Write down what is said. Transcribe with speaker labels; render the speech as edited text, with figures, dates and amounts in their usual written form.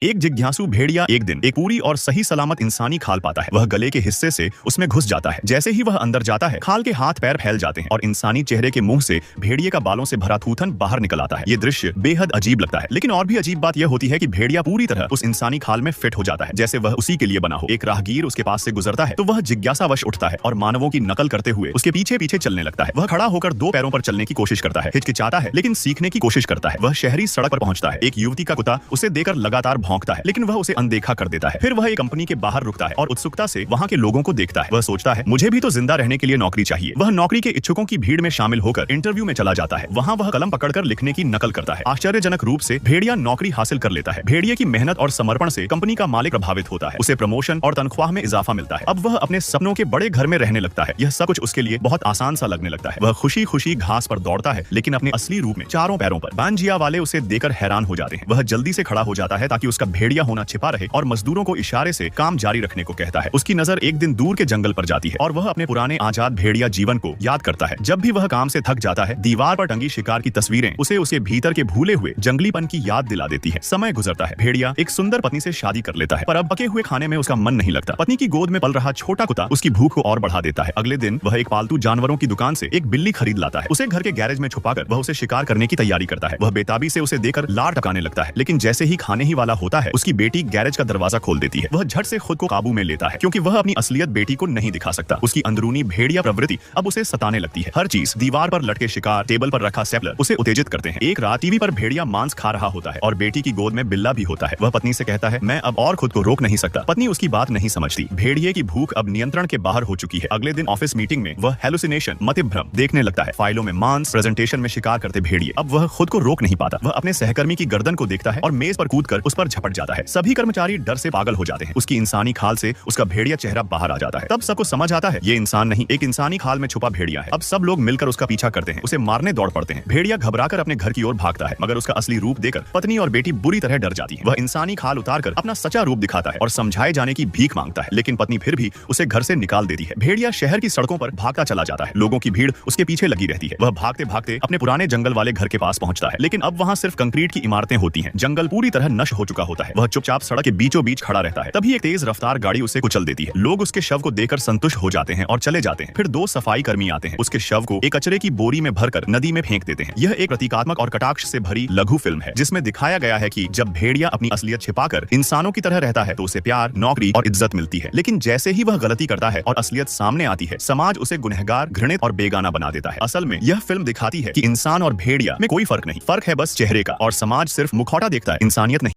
Speaker 1: एक जिज्ञासु भेड़िया एक दिन एक पूरी और सही सलामत इंसानी खाल पाता है। वह गले के हिस्से से उसमें घुस जाता है। जैसे ही वह अंदर जाता है, खाल के हाथ पैर फैल जाते हैं और इंसानी चेहरे के मुंह से भेड़िए का बालों से भरा थूथन बाहर निकल आता है। ये दृश्य बेहद अजीब लगता है, लेकिन और भी अजीब बात यह होती है कि भेड़िया पूरी तरह उस इंसानी खाल में फिट हो जाता है, जैसे वह उसी के लिए बना हो। एक राहगीर उसके पास से गुजरता है तो वह जिज्ञासावश उठता है और मानवों की नकल करते हुए उसके पीछे पीछे चलने लगता है। वह खड़ा होकर दो पैरों पर चलने की कोशिश करता है, हिचकिचाता है लेकिन सीखने की कोशिश करता है। वह शहरी सड़क पर पहुंचता है। एक युवती का कुत्ता उसे देकर लगातार भौंकता है, लेकिन वह उसे अनदेखा कर देता है। फिर वह एक कंपनी के बाहर रुकता है और उत्सुकता से वहां के लोगों को देखता है। वह सोचता है, मुझे भी तो जिंदा रहने के लिए नौकरी चाहिए। वह नौकरी के इच्छुकों की भीड़ में शामिल होकर इंटरव्यू में चला जाता है। वहां वह कलम पकड़कर लिखने की नकल करता है। आश्चर्यजनक रूप से भेड़िया नौकरी हासिल कर लेता है। भेड़िए की मेहनत और समर्पण से कंपनी का मालिक प्रभावित होता है। उसे प्रमोशन और तनख्वाह में इजाफा मिलता है। अब वह अपने सपनों के बड़े घर में रहने लगता है। यह सब कुछ उसके लिए बहुत आसान सा लगने लगता है। वह खुशी खुशी घास पर दौड़ता है, लेकिन अपने असली रूप में चारों पैरों पर। बांजिया वाले उसे देखकर हैरान हो जाते हैं। वह जल्दी से खड़ा हो जाता है ताकि उसका भेड़िया होना छिपा रहे और मजदूरों को इशारे से काम जारी रखने को कहता है। उसकी नजर एक दिन दूर के जंगल पर जाती है और वह अपने पुराने आजाद भेड़िया जीवन को याद करता है। जब भी वह काम से थक जाता है, दीवार पर टंगी शिकार की तस्वीरें उसे उसके भीतर के भूले हुए जंगलीपन की याद दिला देती है। समय गुजरता है। भेड़िया एक सुंदर पत्नी से शादी कर लेता है, पर अब पके हुए खाने में उसका मन नहीं लगता। पत्नी की गोद में पल रहा छोटा कुत्ता उसकी भूख को और बढ़ा देता है। अगले दिन वह एक पालतू जानवरों की दुकान से एक बिल्ली खरीद लाता है। उसे घर के गैरेज में छुपाकर वह उसे शिकार करने की तैयारी करता है। वह बेताबी से उसे देकर लार टपकाने लगता है, लेकिन जैसे ही खाने ही वाला होता है, उसकी बेटी गैरेज का दरवाजा खोल देती है। वह झट से खुद को काबू में लेता है, क्योंकि वह अपनी असलियत बेटी को नहीं दिखा सकता। उसकी अंदरूनी भेड़िया प्रवृत्ति अब उसे सताने लगती है। हर चीज, दीवार पर लटके शिकार, टेबल पर रखा स्टेपलर उसे उत्तेजित करते हैं। एक रात टीवी पर भेड़िया मांस खा रहा होता है और बेटी की गोद में बिल्ला भी होता है। वह पत्नी से कहता है, मैं अब और खुद को रोक नहीं सकता। पत्नी उसकी बात नहीं समझती। भेड़िए की भूख अब नियंत्रण के बाहर हो चुकी है। अगले दिन ऑफिस मीटिंग में वह हेलुसिनेशन, मतिभ्रम देखने लगता है। फाइलों में मांस, प्रेजेंटेशन में शिकार करते भेड़िए। अब वह खुद को रोक नहीं पाता। वह अपने सहकर्मी की गर्दन को देखता है और मेज पर कूदकर उस पर झपट जाता है। सभी कर्मचारी डर से पागल हो जाते हैं। उसकी इंसानी खाल से उसका भेड़िया चेहरा बाहर आ जाता है। तब सबको समझ आता है, ये इंसान नहीं, एक इंसानी खाल में छुपा भेड़िया है। अब सब लोग मिलकर उसका पीछा करते हैं, उसे मारने दौड़ पड़ते हैं। भेड़िया घबराकर अपने घर की ओर भागता है, मगर उसका असली रूप देखकर पत्नी और बेटी बुरी तरह डर जाती है। वह इंसानी खाल उतारकर अपना सच्चा रूप दिखाता है और समझाए जाने की भीख मांगता है, लेकिन पत्नी फिर भी उसे घर से निकाल देती है। भेड़िया शहर की सड़कों पर भागता चला जाता है। लोगों की भीड़ उसके पीछे लगी रहती है। वह भागते भागते अपने पुराने जंगल वाले घर के पास पहुंचता है, लेकिन अब वहां सिर्फ कंक्रीट की इमारतें होती हैं। जंगल पूरी तरह नष्ट हो चुका होता है। वह चुपचाप सड़क के बीचों बीच खड़ा रहता है। तभी एक तेज रफ्तार गाड़ी उसे कुचल देती है। लोग उसके शव को देखकर संतुष्ट हो जाते हैं और चले जाते हैं। फिर दो सफाई कर्मी आते हैं। उसके शव को एक कचरे की बोरी में भरकर नदी में फेंक देते हैं। यह एक प्रतीकात्मक और कटाक्ष से भरी लघु फिल्म है, जिसमें दिखाया गया है कि जब भेड़िया अपनी असलियत छिपाकर इंसानों की तरह रहता है तो उसे प्यार, नौकरी और इज्जत मिलती है। लेकिन जैसे ही वह गलती करता है और असलियत सामने आती है, समाज उसे गुनहगार, घृणित और बेगाना बना देता है। असल में यह फिल्म दिखाती है कि इंसान और भेड़िया में कोई फर्क नहीं। फर्क है बस चेहरे का, और समाज सिर्फ मुखौटा देखता है, इंसानियत नहीं।